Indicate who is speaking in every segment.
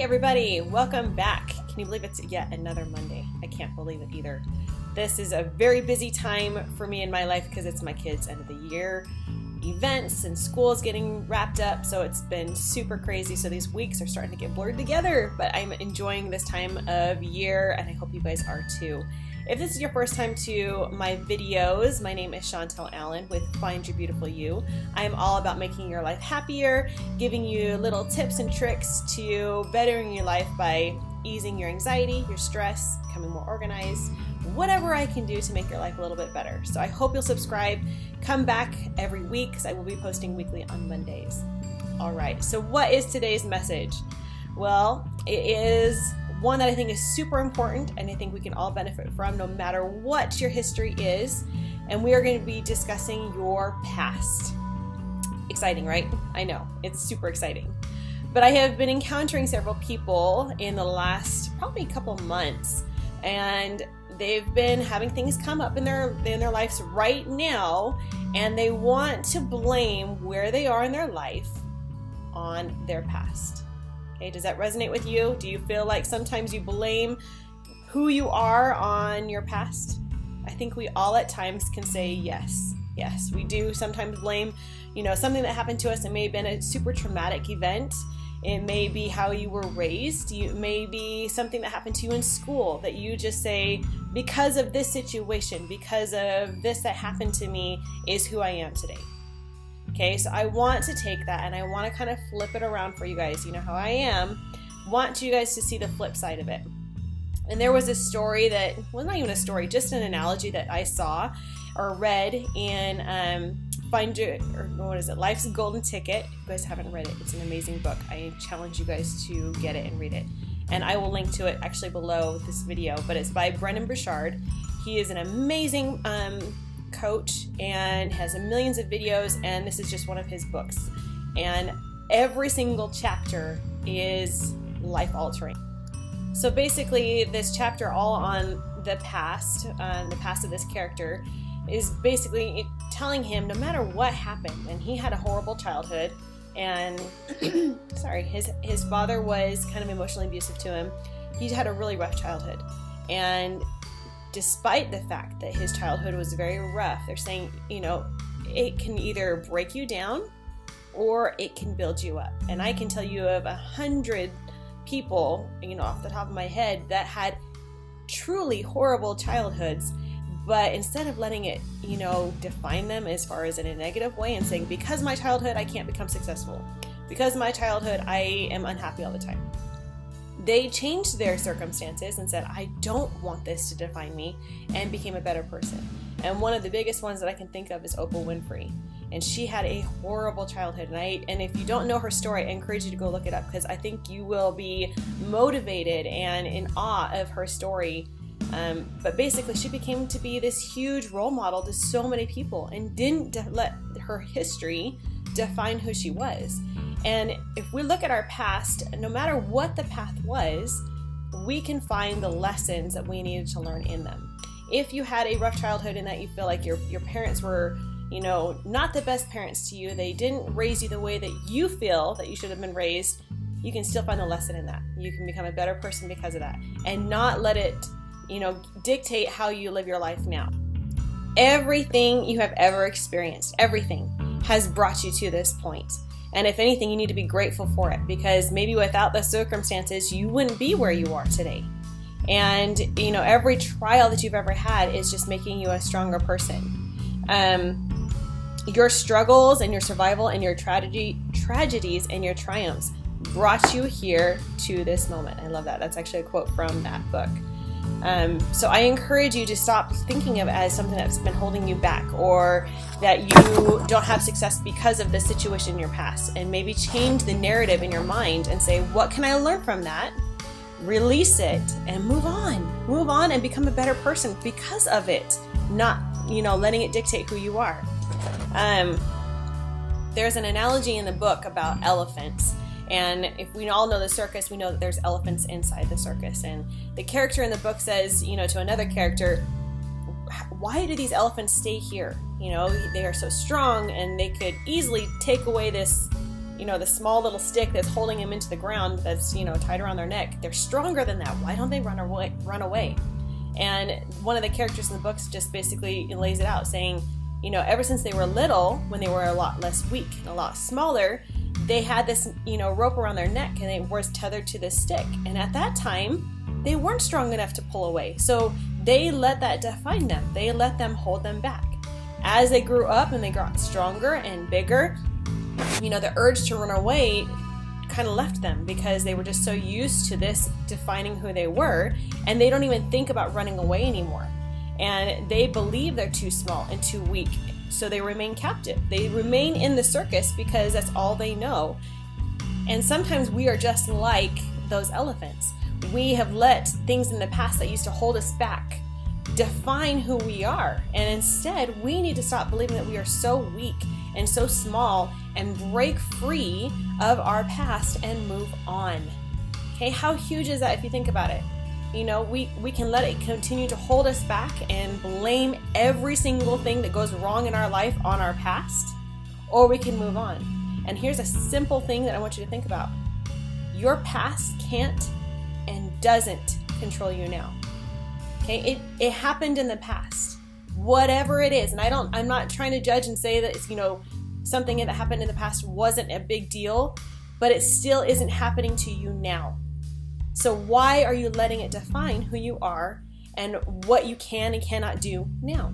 Speaker 1: everybody, welcome back. Can you believe it's yet another Monday? I can't believe it either. This is a very busy time for me in my life because it's my kids' end of the year events and school is getting wrapped up, so it's been super crazy. So these weeks are starting to get blurred together, but I'm enjoying this time of year and I hope you guys are too. If this is your first time to my videos, my name is Chantel Allen with Find Your Beautiful You. I am all about making your life happier, giving you little tips and tricks to bettering your life by easing your anxiety, your stress, becoming more organized, whatever I can do to make your life a little bit better. So I hope you'll subscribe, come back every week because I will be posting weekly on Mondays. All right, so what is today's message? Well, it is one that I think is super important and I think we can all benefit from no matter what your history is. And we are going to be discussing your past. Exciting, right? I know, it's super exciting. But I have been encountering several people in the last probably couple months, and they've been having things come up in their lives right now, and they want to blame where they are in their life on their past. Okay, does that resonate with you? Do you feel like sometimes you blame who you are on your past? I think we all at times can say yes. Yes, we do sometimes blame, something that happened to us. It may have been a super traumatic event. It may be how you were raised. It may be something that happened to you in school that you just say, because of this situation, because of this that happened to me is who I am today. Okay, so I want to take that and I want to kind of flip it around for you guys. You know how I am. Want you guys to see the flip side of it. And there was a story that, well, not even a story, just an analogy that I saw or read in Life's Golden Ticket. If you guys haven't read it, it's an amazing book. I challenge you guys to get it and read it. And I will link to it actually below this video, but it's by Brendon Burchard. He is an amazing coach and has millions of videos, and this is just one of his books. And every single chapter is life-altering. So basically, this chapter all on the past of this character, is basically telling him no matter what happened, and he had a horrible childhood, and his father was kind of emotionally abusive to him. He had a really rough childhood, and despite the fact that his childhood was very rough, they're saying, it can either break you down or it can build you up. And I can tell you of 100 people, off the top of my head, that had truly horrible childhoods, but instead of letting it, define them as far as in a negative way and saying, because my childhood, I can't become successful. Because my childhood, I am unhappy all the time. They changed their circumstances and said, I don't want this to define me, and became a better person. And one of the biggest ones that I can think of is Oprah Winfrey. And she had a horrible childhood. And if you don't know her story, I encourage you to go look it up, because I think you will be motivated and in awe of her story. But basically, she became to be this huge role model to so many people and didn't let her history define who she was. And if we look at our past, no matter what the path was, we can find the lessons that we needed to learn in them. If you had a rough childhood and that you feel like your parents were, not the best parents to you, they didn't raise you the way that you feel that you should have been raised, you can still find the lesson in that. You can become a better person because of that, and not let it, dictate how you live your life now. Everything you have ever experienced, everything has brought you to this point. And if anything, you need to be grateful for it, because maybe without the circumstances, you wouldn't be where you are today. And, every trial that you've ever had is just making you a stronger person. Your struggles and your survival and your tragedies and your triumphs brought you here to this moment. I love that. That's actually a quote from that book. So I encourage you to stop thinking of it as something that's been holding you back, or that you don't have success because of the situation in your past, and maybe change the narrative in your mind and say, what can I learn from that? Release it and move on and become a better person because of it, not, letting it dictate who you are. There's an analogy in the book about elephants. And if we all know the circus, we know that there's elephants inside the circus. And the character in the book says, to another character, why do these elephants stay here? They are so strong and they could easily take away this the small little stick that's holding them into the ground that's, tied around their neck. They're stronger than that. Why don't they run away? And one of the characters in the books just basically lays it out, saying, ever since they were little, when they were a lot less weak and a lot smaller, they had this, rope around their neck and they were tethered to this stick. And at that time, they weren't strong enough to pull away. So they let that define them. They let them hold them back. As they grew up and they got stronger and bigger, the urge to run away kind of left them because they were just so used to this defining who they were, and they don't even think about running away anymore. And they believe they're too small and too weak, so they remain captive. They remain in the circus because that's all they know. And sometimes we are just like those elephants. We have let things in the past that used to hold us back define who we are. And instead, we need to stop believing that we are so weak and so small and break free of our past and move on. Okay, how huge is that if you think about it? We can let it continue to hold us back and blame every single thing that goes wrong in our life on our past, or we can move on. And here's a simple thing that I want you to think about. Your past can't and doesn't control you now. Okay, it happened in the past. Whatever it is, and I'm not trying to judge and say that it's, something that happened in the past wasn't a big deal, but it still isn't happening to you now. So why are you letting it define who you are and what you can and cannot do now?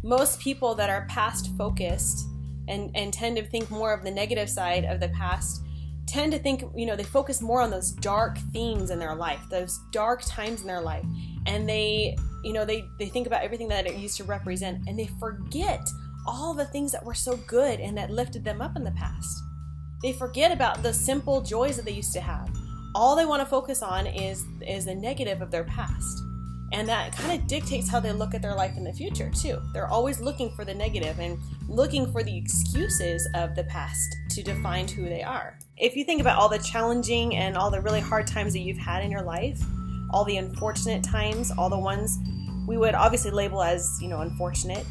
Speaker 1: Most people that are past focused and tend to think more of the negative side of the past tend to think, they focus more on those dark themes in their life, those dark times in their life. And they think about everything that it used to represent, and they forget all the things that were so good and that lifted them up in the past. They forget about the simple joys that they used to have. All they want to focus on is the negative of their past. And that kind of dictates how they look at their life in the future, too. They're always looking for the negative and looking for the excuses of the past to define who they are. If you think about all the challenging and all the really hard times that you've had in your life, all the unfortunate times, all the ones we would obviously label as, unfortunate,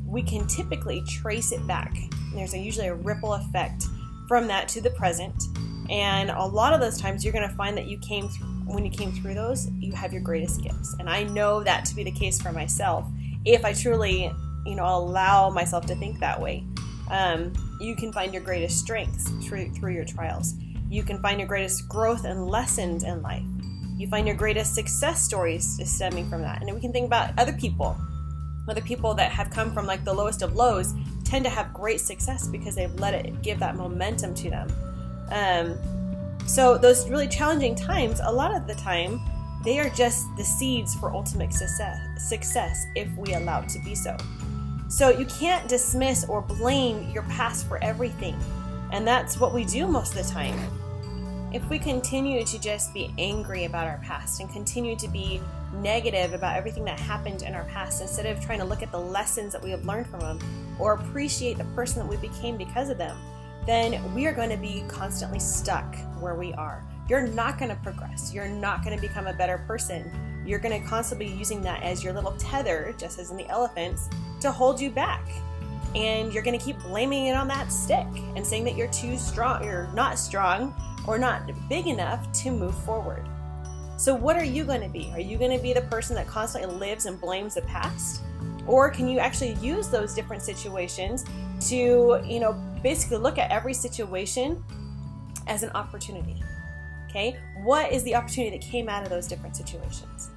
Speaker 1: we can typically trace it back. There's usually a ripple effect from that to the present. And a lot of those times you're going to find that when you came through those, you have your greatest gifts. And I know that to be the case for myself. If I truly, allow myself to think that way, you can find your greatest strengths through your trials. You can find your greatest growth and lessons in life. You find your greatest success stories stemming from that. And we can think about other people that have come from like the lowest of lows tend to have great success because they've let it give that momentum to them. So those really challenging times, a lot of the time, they are just the seeds for ultimate success if we allow it to be so. So you can't dismiss or blame your past for everything. And that's what we do most of the time. If we continue to just be angry about our past and continue to be negative about everything that happened in our past, instead of trying to look at the lessons that we have learned from them or appreciate the person that we became because of them, then we are going to be constantly stuck where we are. You're not going to progress. You're not going to become a better person. You're going to constantly be using that as your little tether, just as in the elephants, to hold you back. And you're going to keep blaming it on that stick and saying that you're too strong, you're not strong, or not big enough to move forward. So what are you going to be? Are you going to be the person that constantly lives and blames the past? Or can you actually use those different situations to, basically look at every situation as an opportunity? Okay? What is the opportunity that came out of those different situations?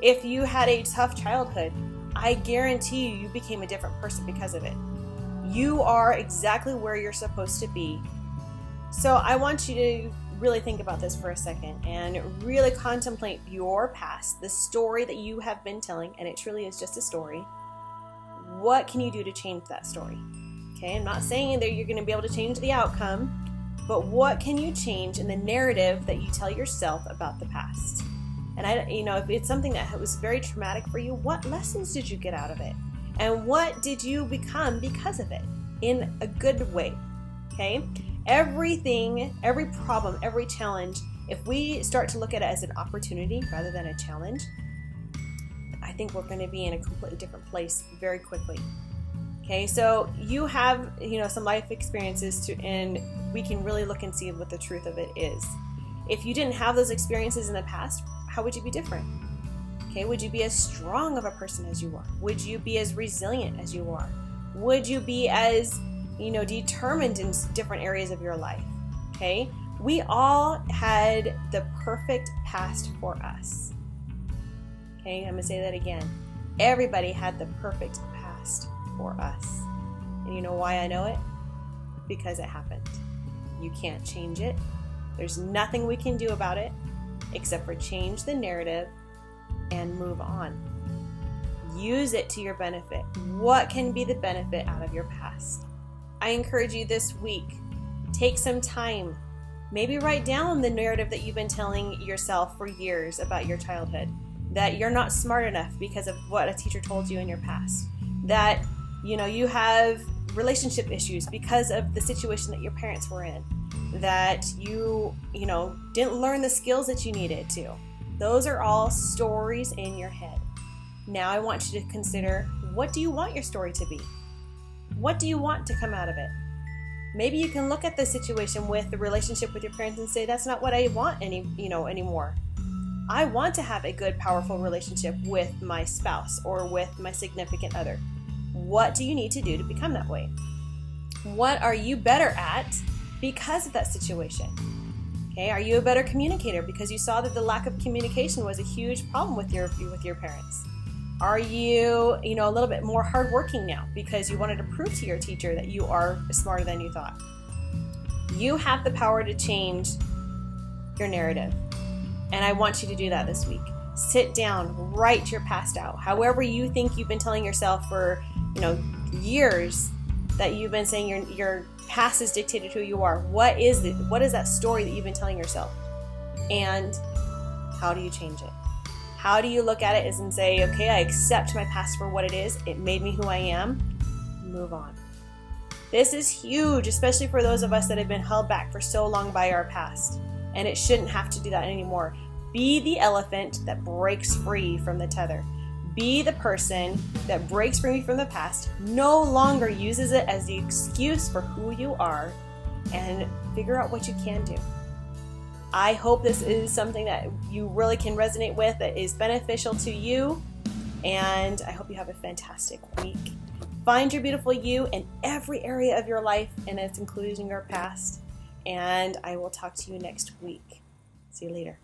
Speaker 1: If you had a tough childhood, I guarantee you became a different person because of it. You are exactly where you're supposed to be. So I want you to really think about this for a second and really contemplate your past, the story that you have been telling, and it truly is just a story. What can you do to change that story? Okay, I'm not saying that you're going to be able to change the outcome, but what can you change in the narrative that you tell yourself about the past? And if it's something that was very traumatic for you, what lessons did you get out of it? And what did you become because of it in a good way? Okay? Everything, every problem, every challenge, if we start to look at it as an opportunity rather than a challenge, I think we're going to be in a completely different place very quickly. Okay? Okay, so you have, some life experiences and we can really look and see what the truth of it is. If you didn't have those experiences in the past, how would you be different? Okay, would you be as strong of a person as you are? Would you be as resilient as you are? Would you be as, determined in different areas of your life? Okay, we all had the perfect past for us. Okay, I'm gonna say that again. Everybody had the perfect past for us. And you know why I know it? Because it happened. You can't change it. There's nothing we can do about it except for change the narrative and move on. Use it to your benefit. What can be the benefit out of your past? I encourage you this week, take some time. Maybe write down the narrative that you've been telling yourself for years about your childhood. That you're not smart enough because of what a teacher told you in your past. That, you have relationship issues because of the situation that your parents were in. That you didn't learn the skills that you needed to. Those are all stories in your head. Now I want you to consider, what do you want your story to be? What do you want to come out of it? Maybe you can look at the situation with the relationship with your parents and say, that's not what I want anymore. I want to have a good, powerful relationship with my spouse or with my significant other. What do you need to do to become that way? What are you better at because of that situation? Okay, are you a better communicator because you saw that the lack of communication was a huge problem with your parents? Are you, a little bit more hardworking now because you wanted to prove to your teacher that you are smarter than you thought? You have the power to change your narrative. And I want you to do that this week. Sit down, write your past out. However you think you've been telling yourself for, years that you've been saying your past has dictated who you are. What is it? What is that story that you've been telling yourself? And how do you change it? How do you look at it and say, okay, I accept my past for what it is. It made me who I am. Move on. This is huge, especially for those of us that have been held back for so long by our past. And it shouldn't have to do that anymore. Be the elephant that breaks free from the tether. Be the person that breaks free from the past, no longer uses it as the excuse for who you are, and figure out what you can do. I hope this is something that you really can resonate with, that is beneficial to you, and I hope you have a fantastic week. Find your beautiful you in every area of your life, and it's including your past. And I will talk to you next week. See you later.